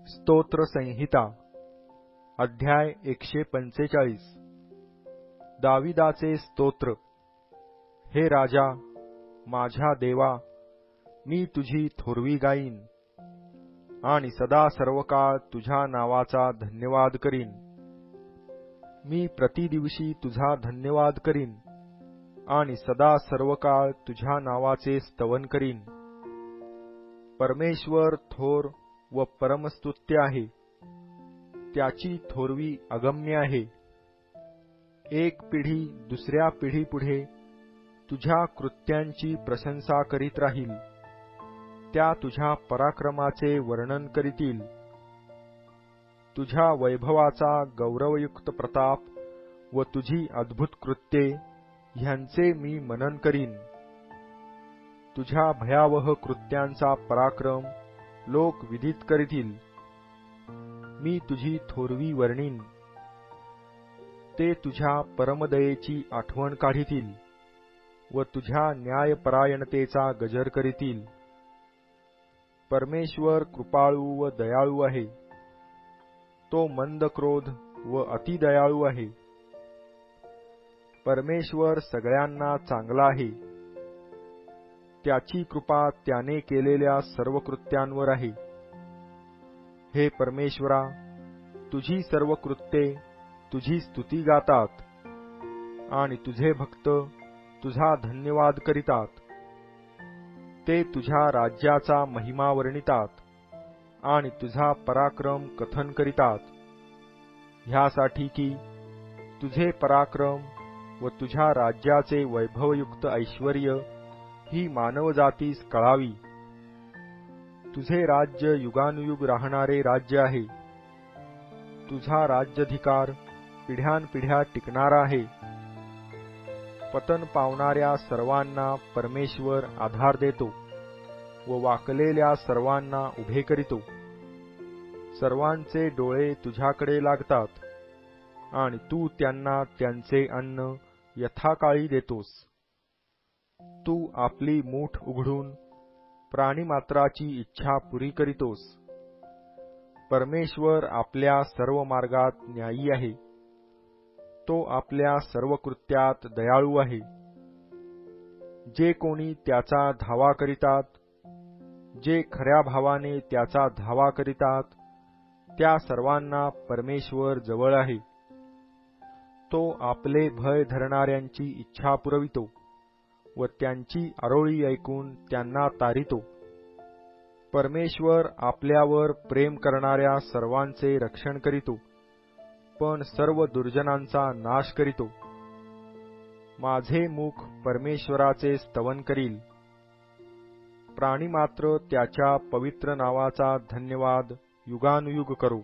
स्तोत्र संहिता अध्याय 145 दाविदाचे स्तोत्र। हे राजा, माझ्या देवा, मी तुझी थोरवी गाईन आणि सदा सर्वकाळ तुझ्या नावाचा धन्यवाद करीन। मी प्रतिदिवशी तुझा धन्यवाद करीन आणि सदा सर्वकाळ तुझ्या नावाचे स्तवन करीन। परमेश्वर थोर व परमस्तुत्य आहे, त्याची थोरवी अगम्य आहे। एक पिढी दुसऱ्या पिढीपुढे तुझ्या कृत्यांची प्रशंसा करीत राहील, त्या तुझ्या पराक्रमाचे वर्णन करीतील। तुझ्या वैभवाचा गौरवयुक्त प्रताप व तुझी अद्भुत कृत्ये ह्यांचे मी मनन करीन। तुझ्या भयावह कृत्यांचा पराक्रम लोक विदित करीतील। मी तुझी थोरवी वर्णीन, ते तुझ्या परमदयेची आठवण काढीतील व तुझ्या न्यायपरायणतेचा गजर करीतील। परमेश्वर कृपाळू व दयाळू आहे, तो मंद क्रोध व अतिदयाळू आहे। परमेश्वर सगळ्यांना चांगला आहे, त्याची कृपा त्याने केलेल्या सर्व कृत्यांवर आहे। हे परमेश्वरा, तुझी सर्व कृत्ये तुझी स्तुती गातात आणि तुझे भक्त तुझा धन्यवाद करीतात। ते तुझ्या राज्याचा महिमा वर्णितात आणि तुझा पराक्रम कथन करीतात, ह्यासाठी की तुझे पराक्रम व तुझ्या राज्याचे वैभवयुक्त ऐश्वर्य ही मानवजातीस कळावी। तुझे राज्य युगानुयुग राहणारे राज्य आहे, तुझा राज्याधिकार पिढ्यानपिढ्या टिकणारा आहे। पतन पावणाऱ्या सर्वांना परमेश्वर आधार देतो व वाकलेल्या सर्वांना उभे करीतो। सर्वांचे डोळे तुझ्याकडे लागतात आणि तू त्यांना त्यांचे अन्न यथाकाळी देतोस। तू आपली मूठ उघडून प्राणिमात्राची इच्छा पुरी करीतोस। परमेश्वर आपल्या सर्व मार्गात न्यायी आहे, तो आपल्या सर्व कृत्यात दयाळू आहे। जे कोणी त्याचा धावा करीतात, जे खऱ्या भावाने त्याचा धावा करीतात, त्या सर्वांना परमेश्वर जवळ आहे। तो आपले भय धरणाऱ्यांची इच्छा पुरवितो व त्यांची आरोळी ऐकून त्यांना तारितो। परमेश्वर आपल्यावर प्रेम करणाऱ्या सर्वांचे रक्षण करीतो, पण सर्व दुर्जनांचा नाश करीतो। माझे मुख परमेश्वराचे स्तवन करील, प्राणिमात्र त्याच्या पवित्र नावाचा धन्यवाद युगानुयुग करो।